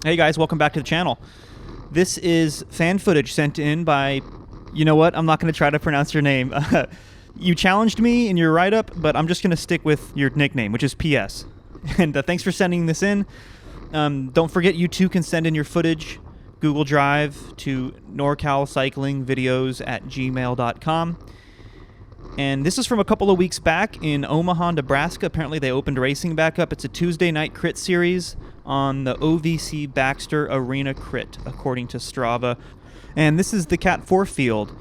Hey guys, welcome back to the channel. This is fan footage sent in by, you know what, I'm not going to try to pronounce your name. You challenged me in your write-up, but I'm just going to stick with your nickname, which is PS. And thanks for sending this in. Don't forget, you too can send in your footage, Google Drive, to NorCalCyclingVideos at gmail.com. And this is from a couple of weeks back in Omaha, Nebraska. Apparently they opened racing back up. It's a Tuesday night crit series on the OVC Baxter Arena Crit, according to Strava. And this is the Cat 4 field.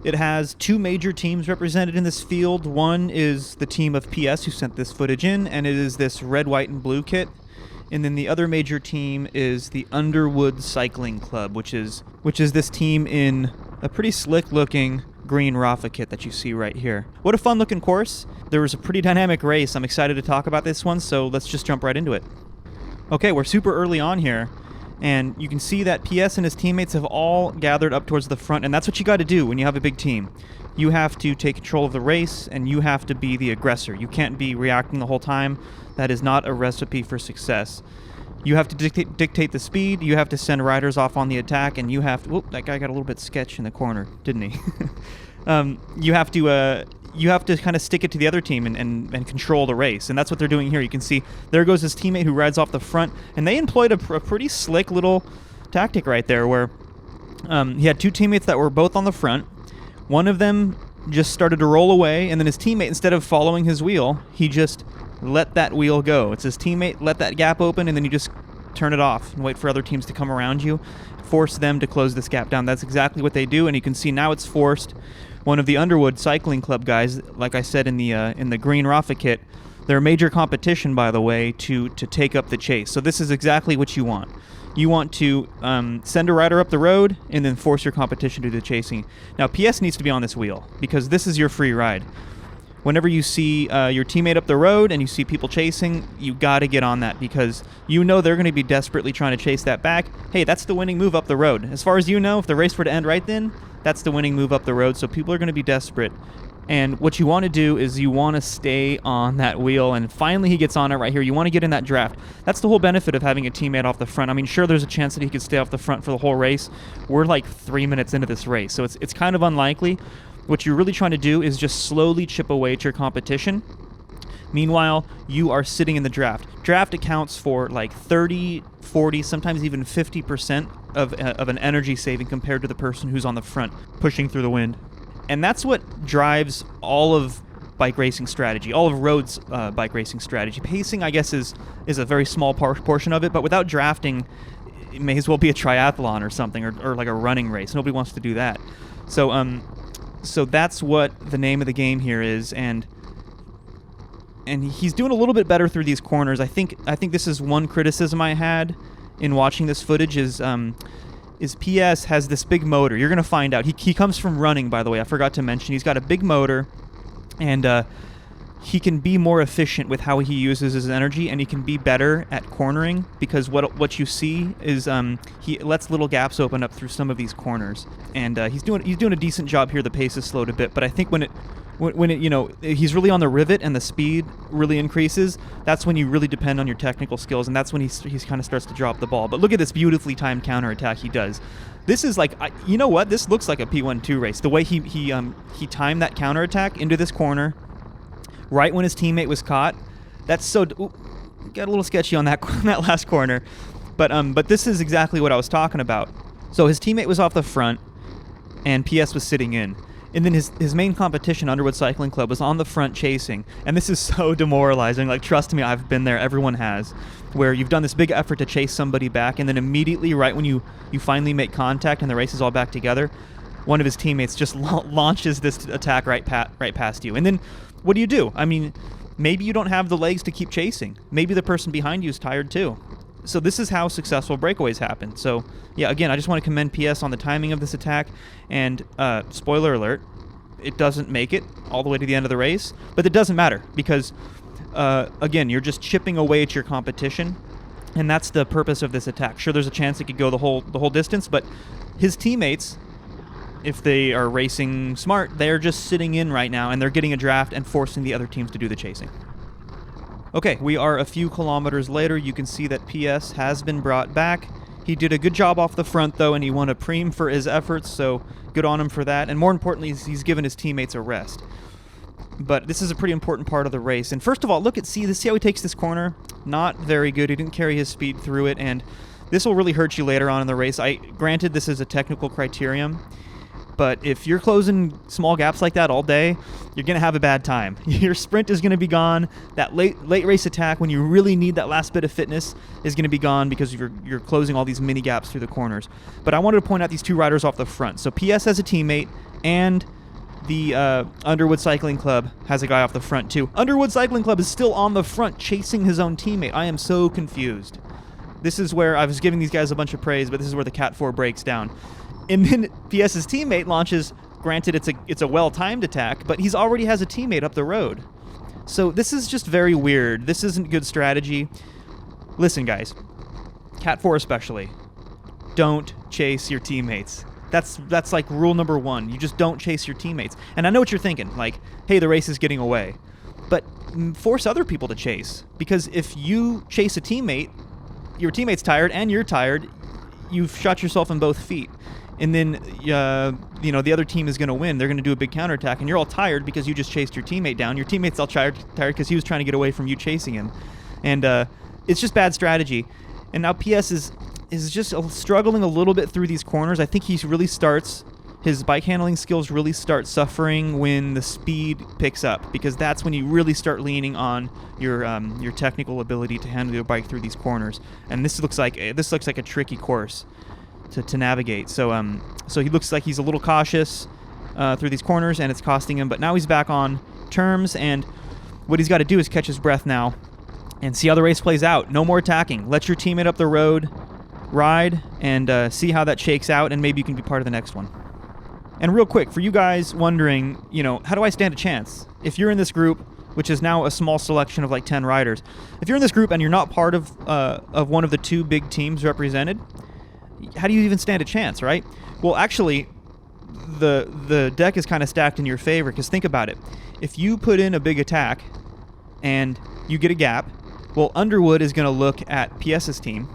It has two major teams represented in this field. One is the team of PS, who sent this footage in, and it is this red, white, and blue kit. And then the other major team is the Underwood Cycling Club, which is this team in a pretty slick-looking green Rafa kit that you see right here. What a fun-looking course. There was a pretty dynamic race. I'm excited to talk about this one, so let's just jump right into it. Okay, we're super early on here, and you can see that PS and his teammates have all gathered up towards the front, and that's what you got to do when you have a big team. You have to take control of the race, and you have to be the aggressor. You can't be reacting the whole time. That is not a recipe for success. You have to dictate the speed, you have to send riders off on the attack, and you have to... Whoop, that guy got a little bit sketch in the corner, didn't he? You have to kind of stick it to the other team and control the race, and that's what they're doing here. You can see there goes his teammate who rides off the front, and they employed a pretty slick little tactic right there where he had two teammates that were both on the front. One of them just started to roll away, and then his teammate, instead of following his wheel, he just let that wheel go. It's his teammate, let that gap open, and then you just turn it off and wait for other teams to come around you, force them to close this gap down. That's exactly what they do, and you can see now it's forced one of the Underwood Cycling Club guys, like I said in the green Rafa kit, their major competition, by the way, to take up the chase. So this is exactly what you want. You want to send a rider up the road and then force your competition to do the chasing. Now, PS needs to be on this wheel because this is your free ride. Whenever you see your teammate up the road and you see people chasing, you got to get on that because you know they're going to be desperately trying to chase that back. Hey, that's the winning move up the road. As far as you know, if the race were to end right then, that's the winning move up the road, so people are going to be desperate. And what you want to do is you want to stay on that wheel, and finally he gets on it right here. You want to get in that draft. That's the whole benefit of having a teammate off the front. I mean, sure, there's a chance that he could stay off the front for the whole race. We're like 3 minutes into this race, so it's kind of unlikely. What you're really trying to do is just slowly chip away at your competition. Meanwhile, you are sitting in the draft. Draft accounts for like 30, 40, sometimes even 50% of an energy saving compared to the person who's on the front pushing through the wind. And that's what drives all of bike racing strategy, all of roads bike racing strategy. Pacing, I guess, is a very small portion of it, but without drafting, it may as well be a triathlon or something, or like a running race. Nobody wants to do that. So that's what the name of the game here is, and he's doing a little bit better through these corners. I think this is one criticism I had in watching this footage is PS has this big motor. You're going to find out. He comes from running, by the way. I forgot to mention. He's got a big motor, and he can be more efficient with how he uses his energy, and he can be better at cornering because what you see is he lets little gaps open up through some of these corners, and he's doing a decent job here. The pace is slowed a bit, but I think when he's really on the rivet and the speed really increases, that's when you really depend on your technical skills, and that's when he's kind of starts to drop the ball. But look at this beautifully timed counterattack he does. This is like, you know what? This looks like a P1-2 race. The way he timed that counterattack into this corner, right when his teammate was caught. That's so... Ooh, got a little sketchy on that last corner. But this is exactly what I was talking about. So his teammate was off the front, and PS was sitting in. And then his main competition, Underwood Cycling Club, was on the front chasing. And this is so demoralizing. Like, trust me, I've been there. Everyone has. Where you've done this big effort to chase somebody back, and then immediately, right when you finally make contact and the race is all back together, one of his teammates just launches this attack right past you. And then what do? I mean, maybe you don't have the legs to keep chasing. Maybe the person behind you is tired too. So this is how successful breakaways happen. So yeah, again, I just want to commend PS on the timing of this attack. And spoiler alert, it doesn't make it all the way to the end of the race. But it doesn't matter because, again, you're just chipping away at your competition. And that's the purpose of this attack. Sure, there's a chance it could go the whole distance, but his teammates, if they are racing smart, they're just sitting in right now, and they're getting a draft and forcing the other teams to do the chasing. Okay, we are a few kilometers later. You can see that PS has been brought back. He did a good job off the front, though, and he won a preem for his efforts, so good on him for that. And more importantly, he's given his teammates a rest. But this is a pretty important part of the race. And first of all, see how he takes this corner? Not very good. He didn't carry his speed through it, and this will really hurt you later on in the race. Granted, this is a technical criterion, but if you're closing small gaps like that all day, you're going to have a bad time. Your sprint is going to be gone. That late race attack, when you really need that last bit of fitness, is going to be gone because you're closing all these mini gaps through the corners. But I wanted to point out these two riders off the front. So PS has a teammate, and the Underwood Cycling Club has a guy off the front too. Underwood Cycling Club is still on the front chasing his own teammate. I am so confused. This is where I was giving these guys a bunch of praise, but this is where the Cat 4 breaks down. And then PS's teammate launches. Granted, it's a well-timed attack, but he's already has a teammate up the road. So this is just very weird. This isn't good strategy. Listen, guys, Cat 4 especially, don't chase your teammates. That's like rule number one. You just don't chase your teammates. And I know what you're thinking, like, hey, the race is getting away. But force other people to chase, because if you chase a teammate, your teammate's tired and you're tired, you've shot yourself in both feet. And then, the other team is going to win. They're going to do a big counterattack, and you're all tired because you just chased your teammate down. Your teammate's all tired because he was trying to get away from you chasing him. And it's just bad strategy. And now PS is just struggling a little bit through these corners. I think his bike handling skills really start suffering when the speed picks up, because that's when you really start leaning on your technical ability to handle your bike through these corners. And this looks like a tricky course to navigate. So he looks like he's a little cautious through these corners, and it's costing him. But now he's back on terms, and what he's got to do is catch his breath now and see how the race plays out. No more attacking. Let your teammate up the road, ride, and see how that shakes out, and maybe you can be part of the next one. And real quick, for you guys wondering, how do I stand a chance? If you're in this group, which is now a small selection of like 10 riders, if you're in this group and you're not part of one of the two big teams represented, how do you even stand a chance, right? Well, actually, the deck is kind of stacked in your favor, because think about it. If you put in a big attack and you get a gap, well, Underwood is going to look at PS's team.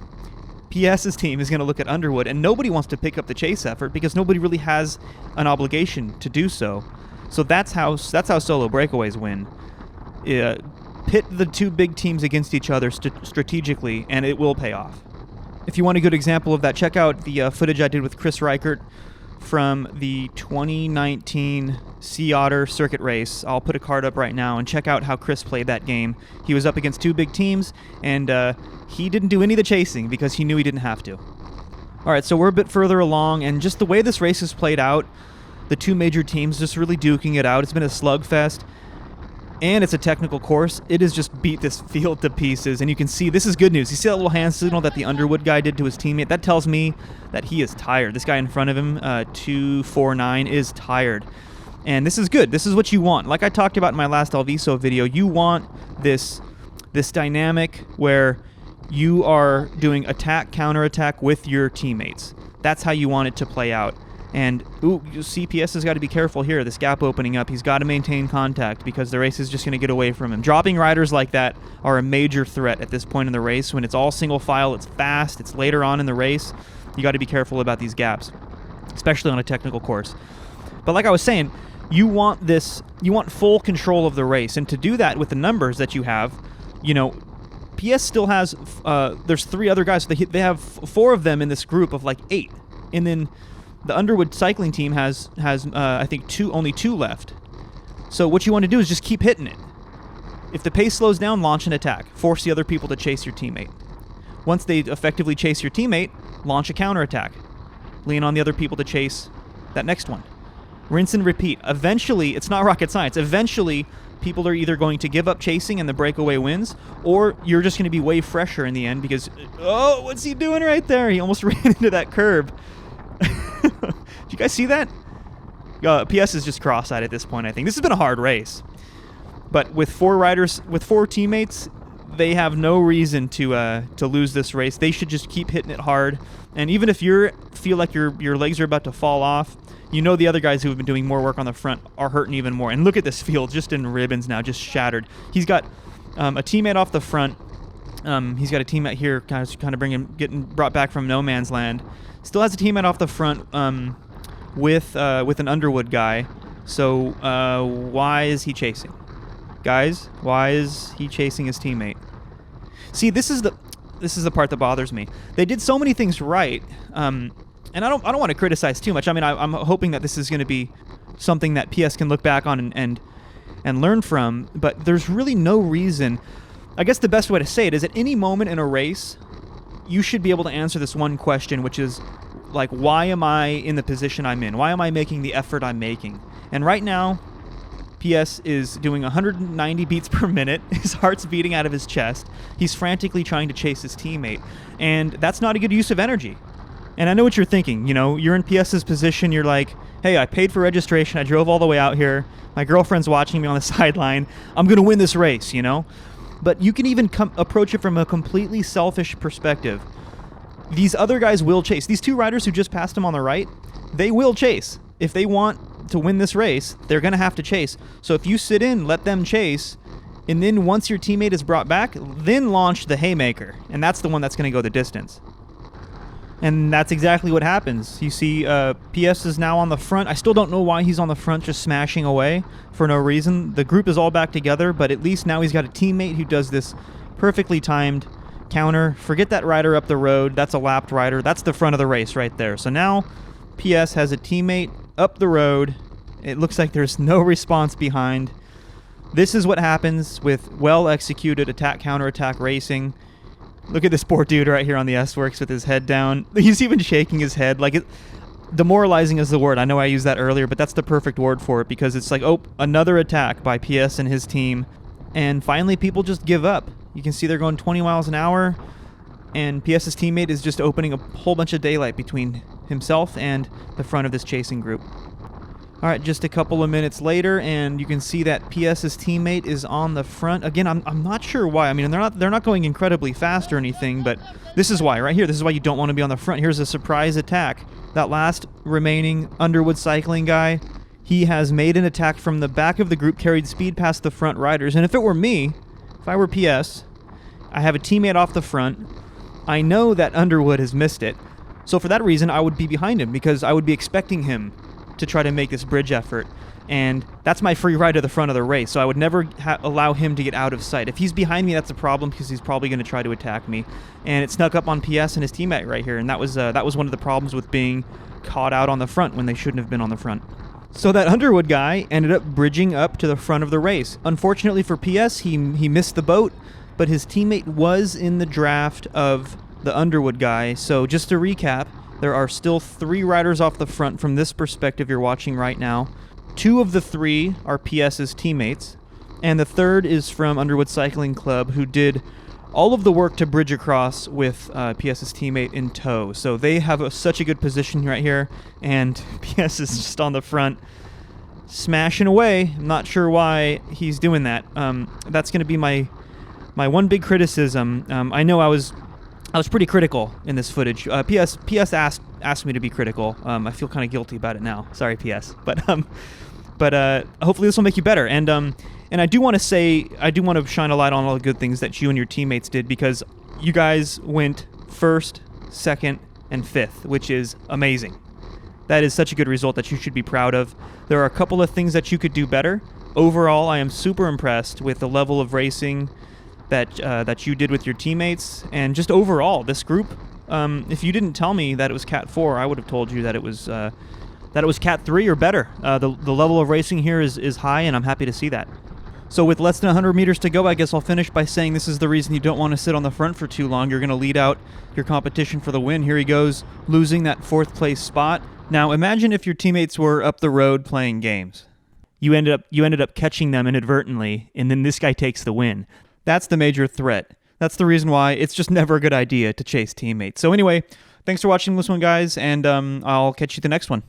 PS's team is going to look at Underwood, and nobody wants to pick up the chase effort because nobody really has an obligation to do so. So that's how solo breakaways win. Pit the two big teams against each other strategically, and it will pay off. If you want a good example of that, check out the footage I did with Chris Reichert from the 2019 Sea Otter circuit race. I'll put a card up right now, and check out how Chris played that game. He was up against two big teams, and he didn't do any of the chasing because he knew he didn't have to. All right, so we're a bit further along, and just the way this race has played out, the two major teams just really duking it out. It's been a slugfest, and it's a technical course. It has just beat this field to pieces, and you can see, this is good news. You see that little hand signal that the Underwood guy did to his teammate? That tells me that he is tired. This guy in front of him, 249, is tired. And this is good. This is what you want. Like I talked about in my last Alviso video, you want this dynamic where you are doing attack, counterattack with your teammates. That's how you want it to play out. And CPS has got to be careful here. This gap opening up, he's got to maintain contact because the race is just going to get away from him. Dropping riders like that are a major threat at this point in the race. When it's all single file, it's fast, it's later on in the race, you got to be careful about these gaps, especially on a technical course. But like I was saying, you want full control of the race, and to do that with the numbers that you have, PS still has, there's three other guys, so they have four of them in this group of like 8, and then the Underwood cycling team has I think only two left. So what you want to do is just keep hitting it. If the pace slows down, launch an attack. Force the other people to chase your teammate. Once they effectively chase your teammate, launch a counterattack. Lean on the other people to chase that next one. Rinse and repeat. Eventually, it's not rocket science. Eventually, people are either going to give up chasing and the breakaway wins, or you're just going to be way fresher in the end because, what's he doing right there? He almost ran into that curb. Did you guys see that? PS is just cross-eyed at this point, I think. This has been a hard race. But with 4 riders, with 4 teammates, they have no reason to lose this race. They should just keep hitting it hard. And even if you feel like your legs are about to fall off, the other guys who have been doing more work on the front are hurting even more. And look at this field, just in ribbons now, just shattered. He's got a teammate off the front. He's got a teammate here, kind of getting brought back from no man's land. Still has a teammate off the front with an Underwood guy. So why is he chasing? Guys, why is he chasing his teammate? See, this is the part that bothers me. They did so many things right, and I don't want to criticize too much. I mean, I'm hoping that this is going to be something that PS can look back on and learn from. But there's really no reason. I guess the best way to say it is, at any moment in a race, you should be able to answer this one question, which is, like, why am I in the position I'm in? Why am I making the effort I'm making? And right now, PS is doing 190 beats per minute. His heart's beating out of his chest. He's frantically trying to chase his teammate. And that's not a good use of energy. And I know what you're thinking. You know, you're in PS's position. You're like, hey, I paid for registration. I drove all the way out here. My girlfriend's watching me on the sideline. I'm going to win this race, you know? But you can even approach it from a completely selfish perspective. These other guys will chase. These two riders who just passed him on the right, they will chase. If they want to win this race, they're going to have to chase. So if you sit in, let them chase, and then once your teammate is brought back, then launch the haymaker. And that's the one that's going to go the distance. And that's exactly what happens. You see PS is now on the front. I still don't know why he's on the front just smashing away for no reason. The group is all back together, but at least now he's got a teammate who does this perfectly timed counter. Forget that rider up the road. That's a lapped rider. That's the front of the race right there. So now PS has a teammate up the road. It looks like there's no response behind. This is what happens with well-executed attack-counter-attack racing. Look at this poor dude right here on the S-Works with his head down. He's even shaking his head. Like, demoralizing is the word. I know I used that earlier, but that's the perfect word for it, because it's like, oh, another attack by PS and his team. And finally, people just give up. You can see they're going 20 miles an hour, and PS's teammate is just opening a whole bunch of daylight between himself and the front of this chasing group. All right, just a couple of minutes later, and you can see that PS's teammate is on the front. Again, I'm not sure why. I mean, they're not going incredibly fast or anything, but this is why, right here. This is why you don't want to be on the front. Here's a surprise attack. That last remaining Underwood cycling guy, he has made an attack from the back of the group, carried speed past the front riders. And if it were me, if I were PS, I have a teammate off the front. I know that Underwood has missed it. So for that reason, I would be behind him, because I would be expecting him to try to make this bridge effort, and that's my free ride to the front of the race, so I would never allow him to get out of sight. If he's behind me, that's a problem, because he's probably going to try to attack me, and it snuck up on PS and his teammate right here, and that was one of the problems with being caught out on the front when they shouldn't have been on the front. So that Underwood guy ended up bridging up to the front of the race. Unfortunately for PS, he missed the boat, but his teammate was in the draft of the Underwood guy. So just to recap, there are still 3 riders off the front from this perspective you're watching right now. 2 of the 3 are PS's teammates, and the third is from Underwood Cycling Club, who did all of the work to bridge across with PS's teammate in tow. So they have such a good position right here, and PS is just on the front smashing away. I'm not sure why he's doing that. That's going to be my one big criticism. I know I was pretty critical in this footage. PS asked me to be critical. I feel kind of guilty about it now. Sorry, PS. But hopefully this will make you better. And I do want to shine a light on all the good things that you and your teammates did, because you guys went 1st, 2nd, and 5th, which is amazing. That is such a good result that you should be proud of. There are a couple of things that you could do better. Overall, I am super impressed with the level of racing that you did with your teammates, and just overall, this group. If you didn't tell me that it was Cat 4, I would have told you that it was Cat 3 or better. The level of racing here is high, and I'm happy to see that. So with less than 100 meters to go, I guess I'll finish by saying this is the reason you don't want to sit on the front for too long. You're going to lead out your competition for the win. Here he goes, losing that 4th place spot. Now imagine if your teammates were up the road playing games. You ended up catching them inadvertently, and then this guy takes the win. That's the major threat. That's the reason why it's just never a good idea to chase teammates. So anyway, thanks for watching this one, guys, and I'll catch you the next one.